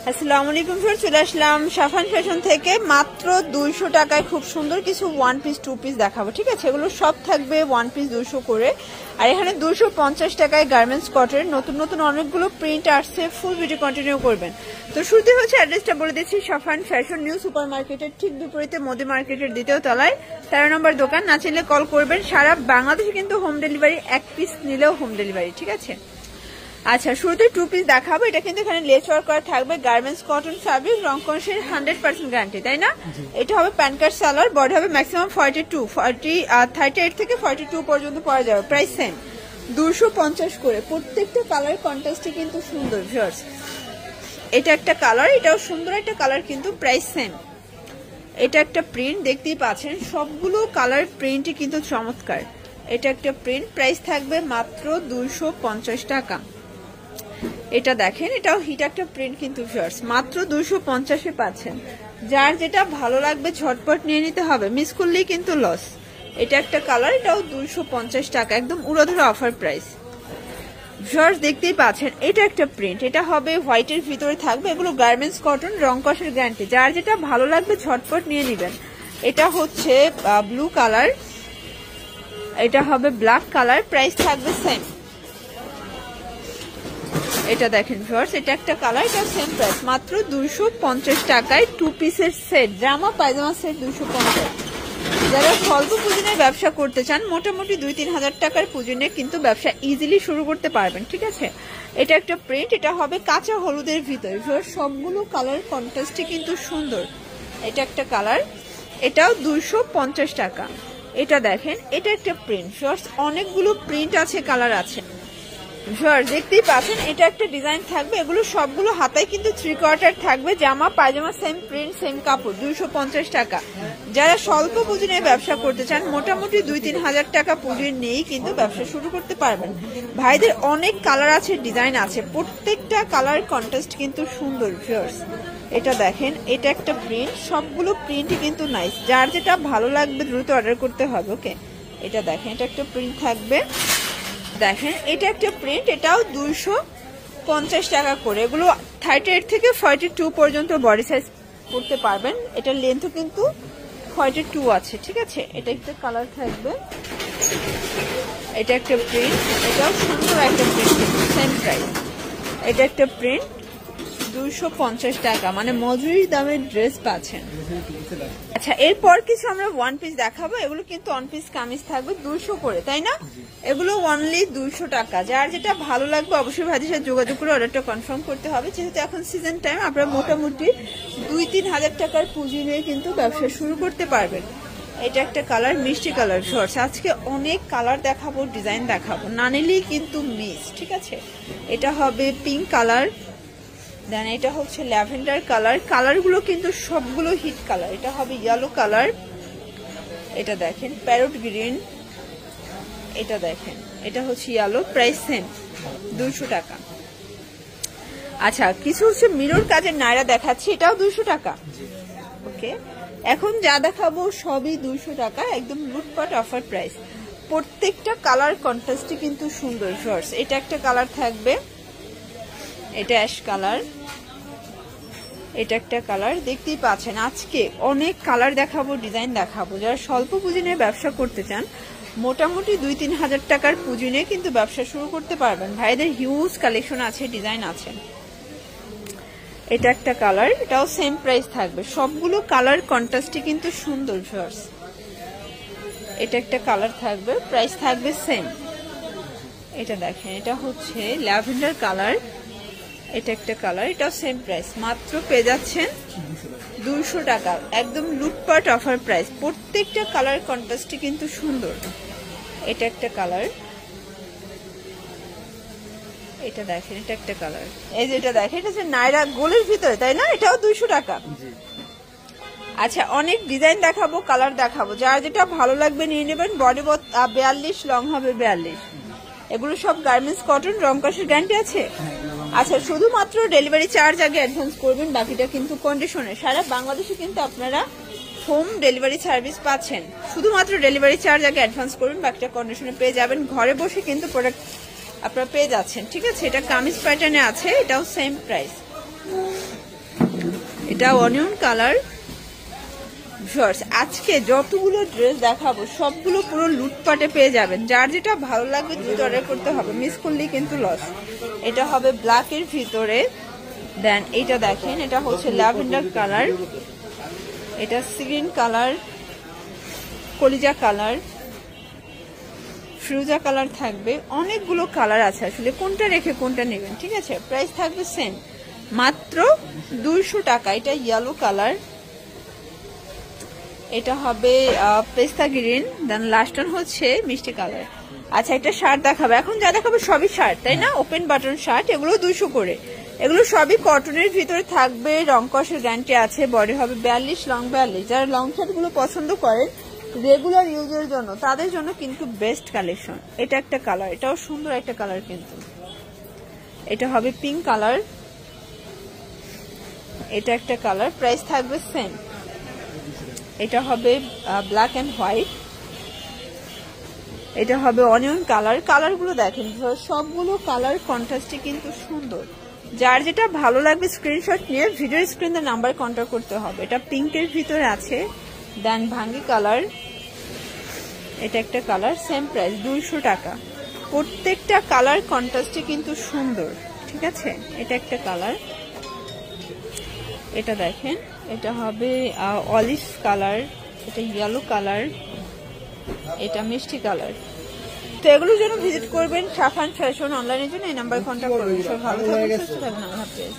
আসসালামু আলাইকুম স্যার, চলে আসলাম সাফান ফ্যাশন থেকে। মাত্র 200 টাকায় খুব সুন্দর কিছু ওয়ান পিস টু পিস দেখাবো, ঠিক আছে? এগুলো সব থাকবে ওয়ান পিস 200 করে। আর এখানে 250 টাকায় গার্মেন্টস কটনের নতুন নতুন অনেকগুলো প্রিন্ট আসছে। ফুল ভিডিও কন্টিনিউ করবেন। তো শুরুতে হচ্ছে অ্যাড্রেসটা বলে দিচ্ছি, সাফান ফ্যাশন নিউ সুপার মার্কেটের ঠিক বিপরীতে মোদি মার্কেটের দ্বিতীয় তলায় 13 নম্বর দোকান। না চিনলে কল করবেন। সারা বাংলাদেশে কিন্তু হোম ডেলিভারি, এক পিস নিলেও হোম ডেলিভারি, ঠিক আছে? আচ্ছা, শুরুতে টু পিস দেখাবো। এটা কিন্তু এখানে লেস ওয়ার্ক করা থাকবে, গার্মেন্টস কটন ফ্যাব্রিক, রং কষের 100% গ্যারান্টি, তাই না? এটা হবে প্যান্ট কাট সালোয়ার, বডি হবে ম্যাক্সিমাম 38 থেকে 42 পর্যন্ত পাওয়া যাবে। প্রাইস সেম 250 করে। প্রত্যেকটা কালার কন্ট্রাস্টে কিন্তু সুন্দর ভিউয়ার্স। এটা একটা কালার, এটাও সুন্দর একটা কালার, কিন্তু প্রাইস সেম। এটা একটা প্রিন্ট দেখতেই পাচ্ছেন, সবগুলো কালার প্রিন্টই কিন্তু চমৎকার। এটা একটা প্রিন্ট, প্রাইস থাকবে মাত্র 250 টাকা। এটা দেখেন, এটাও হিট একটা প্রিন্ট কিন্তু ভিউয়ার্স, মাত্র 250-এ পাচ্ছেন। যার যেটা ভালো লাগবে ঝটপট নিয়ে নিতে হবে, মিস করলেই কিন্তু লস। এটা একটা কালার, এটাও 250 টাকা, একদম উড়াধুরা অফার প্রাইস। ভিউয়ার্স দেখতেই পাচ্ছেন, এটা একটা প্রিন্ট, এটা হবে হোয়াইটের ভিতরে থাকবে। এগুলো গার্মেন্টস কটন, রং কষের গ্যারান্টি। যার যেটা ভালো লাগবে ঝটপট নিয়ে নেবেন। এটা হচ্ছে ব্লু কালার, এটা হবে ব্ল্যাক কালার, প্রাইস থাকবে সেম। এটা দেখেন ভিউয়ার্স, এটা একটা কালার, এটা সেম প্রাইস, মাত্র 250 টাকায় টু পিসের সেট, জামা পায়জামা সেট 250। যারা স্বল্প পুঁজিনে ব্যবসা করতে চান, মোটামুটি 2-3 হাজার টাকার পুঁজিনে কিন্তু ব্যবসা ইজিলি শুরু করতে পারবেন, ঠিক আছে? এটা একটা প্রিন্ট, এটা হবে কাঁচা হলুদের ভিতরে। ভিউয়ার্স সবগুলো কালার কন্ট্রাস্টে কিন্তু সুন্দর। এটা একটা কালার, এটাও 250 টাকা। এটা দেখেন, এটা একটা প্রিন্ট। ভিউয়ার্স অনেকগুলো প্রিন্ট আছে, কালার আছে। ভিউয়ার্স দেখতেই পাচ্ছেন, এটা একটা ডিজাইন থাকবে। এগুলো সবগুলো হাতায় কিন্তু 3/4 থাকবে, জামা পায়জামা সেম প্রিন্ট সেম কাপড়, 250 টাকা। যারা স্বল্প পুঁজি নিয়ে ব্যবসা করতে চান, মোটামুটি 2-3 হাজার টাকা পুঁজি নিয়েই কিন্তু ব্যবসা শুরু করতে পারবেন। ভাইদের অনেক কালার আছে, ডিজাইন আছে, প্রত্যেকটা কালার কন্ট্রাস্ট কিন্তু সুন্দর। ভিউয়ার্স এটা দেখেন, এটা একটা প্রিন্ট, সবগুলো প্রিন্টই কিন্তু নাইস। যার যেটা ভালো লাগবে দ্রুত অর্ডার করতে হবে, ওকে? এটা দেখেন, এটা একটা প্রিন্ট থাকবে। দেখেন, এটা একটা প্রিন্ট, এটাও 250 টাকা করে। এগুলো 38 থেকে 42 পর্যন্ত বডি সাইজ করতে পারবেন। এটা লেন্থও কিন্তু 42 আছে, ঠিক আছে? এটা একটা কালার থাকবে, এটা একটা প্রিন্ট, এটাও সুন্দর একটা প্রিন্ট, সেম প্রাইস। এটা একটা প্রিন্ট, 250 টাকা, মানে মজুরির দামের ড্রেস পাচ্ছেন। আচ্ছা, এরপর কিছু আমরা ওয়ান পিস দেখাবো। এগুলো কিন্তু ওয়ান পিস কামিজ থাকবে 200 করে, তাই না? এগুলো অনলি 200 টাকা। যার যেটা ভালো লাগবে অবশ্যই ভাইদের সাথে যোগাযোগ করে অর্ডারটা কনফার্ম করতে হবে। যেহেতু এখন সিজন টাইম, আপনারা মোটামুটি 2-3 হাজার টাকার পুঁজি নিয়ে কিন্তু ব্যবসা শুরু করতে পারবেন। এটা একটা কালার, মিষ্টি কালার। শর্টস আজকে অনেক কালার দেখাবো, ডিজাইন দেখাবো, না নিলেই কিন্তু মিস, ঠিক আছে? এটা হবে পিঙ্ক কালার, দেন এটা হচ্ছে ল্যাভেন্ডার কালার। কালারগুলো কিন্তু সবগুলো হিট কালার। এটা হবে ইয়েলো কালার, এটা দেখেন প্যারট গ্রিন, এটা দেখেন, এটা হচ্ছে ইয়েলো, প্রাইস সেম 200 টাকা। আচ্ছা, কিছু হচ্ছে মিরর কাজের নায়রা দেখাচ্ছি, এটাও 200 টাকা, ওকে? এখন যা দেখাবো সবই 200 টাকা, একদম লুটপাট অফার প্রাইস। প্রত্যেকটা কালার কন্ট্রাস্টই কিন্তু সুন্দর। শর্টস এটা একটা কালার থাকবে, এটা অ্যাশ কালার, এটা একটা কালার। দেখতেই পাচ্ছেন আজকে অনেক কালার দেখাবো, ডিজাইন দেখাবো। যারা স্বল্প পুঁজি নিয়ে ব্যবসা করতে চান, মোটামুটি 2-3 হাজার টাকার পুঁজি নিয়ে কিন্তু ব্যবসা শুরু করতে পারবেন। ভাইদের হিউজ কালেকশন আছে, ডিজাইন আছে। এটা একটা কালার, এটাও সেম প্রাইস থাকবে। সবগুলো কালার কন্ট্রাস্টই কিন্তু সুন্দর ভিউয়ার্স। এটা একটা কালার থাকবে, প্রাইস থাকবে সেম। এটা দেখেন, এটা হচ্ছে ল্যাভেন্ডার কালার, এটা একটা কালার, এটাও সেম প্রাইস, মাত্র পেয়ে যাচ্ছেন 200 টাকা, একদম লুটপাট অফার প্রাইস। প্রত্যেকটা কালার কন্ট্রাস্টই কিন্তু সুন্দর। এটা একটা কালার, এটা দেখেন, এটা একটা কালার। এই যে এটা দেখেন, এটা হচ্ছে নায়রা গোলের ভিতরে, তাই না? এটাও 200 টাকা। আচ্ছা, অনেক ডিজাইন দেখাবো, কালার দেখাবো, যার যেটা ভালো লাগবে নিয়ে নেবেন। বডি 42, লং হবে 42। এগুলো সব গার্মেন্টস কটন, রং কষের গ্যারান্টি আছে। আচ্ছা, শুধুমাত্র ডেলিভারি চার্জ আগে অ্যাডভান্স করবেন, বাকিটা কিন্তু কন্ডিশনে। সারা বাংলাদেশে কিন্তু আপনারা হোম ডেলিভারি সার্ভিস পাচ্ছেন। শুধুমাত্র ডেলিভারি চার্জ আগে অ্যাডভান্স করবেন, বাকিটা কন্ডিশনে পেয়ে যাবেন। ঘরে বসে কিন্তু প্রোডাক্ট আপনারা পেয়ে যাচ্ছেন, ঠিক আছে? এটা কামিজ প্যাটার্নে আছে, এটাও সেম প্রাইস। এটা অনিয়ন কালার। আজকে যতগুলো ড্রেস দেখাবো সবগুলো পুরো লুটপাটে পেয়ে যাবেন, যার যেটা ভালো লাগবে দ্রুত অর্ডার করতে হবে, মিস করলেই কিন্তু লস। এটা হবে ব্ল্যাকের ভিতরে, দেন এটা দেখেন এটা হচ্ছে ল্যাভেন্ডার কালার, এটা গ্রিন কালার, কলিজা কালার, ফিরোজা কালার থাকবে, অনেকগুলো কালার আছে, আসলে কোনটা রেখে কোনটা নেবেন, ঠিক আছে। প্রাইস থাকবে সেম, মাত্র 200 টাকা। এটা ইয়েলো কালার, এটা হবে পেস্তা গ্রিন, দেন লাস্ট ওয়ান হচ্ছে মিষ্টি কালার। আচ্ছা একটা শার্ট দেখাবো, এখন যা দেখাবো সবই শার্ট, তাই না, ওপেন বাটন শার্ট, এগুলো 200 করে। এগুলো সবই কটনের ভিতরে থাকবে, রং কষের গ্যারান্টি আছে, বডি হবে 42, লং 42। যারা লং শার্ট গুলো পছন্দ করেন রেগুলার ইউজের জন্য, তাদের জন্য কিন্তু বেস্ট কালেকশন। এটা একটা কালার, এটাও সুন্দর একটা কালার কিন্তু, এটা হবে পিঙ্ক কালার, এটা একটা কালার, প্রাইস থাকবে সেম। এটা হবে ব্ল্যাক এন্ড হোয়াইট, এটা হবে অনিয়ন কালার। কালারগুলো দেখেন, সবগুলো কালার কন্ট্রাস্টে কিন্তু সুন্দর, যার যেটা ভালো লাগবে স্ক্রিনশট নিয়ে ভিডিও স্ক্রিনে নাম্বার কন্ট্যাক্ট করতে হবে। এটা পিঙ্কের ভিতরে আছে, দেন ভাঙ্গি কালার, এটা একটা কালার, সেম প্রাইস 200 টাকা। প্রত্যেকটা কালার কন্ট্রাস্টে কিন্তু সুন্দর, ঠিক আছে। এটা একটা কালার, এটা দেখেন এটা হবে অলিভ কালার, এটা ইয়েলো কালার, এটা মিষ্টি কালার। তো এগুলোর জন্য ভিজিট করবেন সাফান ফ্যাশন অনলাইনের জন্য, এই নাম্বার কন্ট্যাক্ট করবেন। সব ভালো থাকবেন, সুস্থ থাকবেন, আল্লাহ হাফেজ।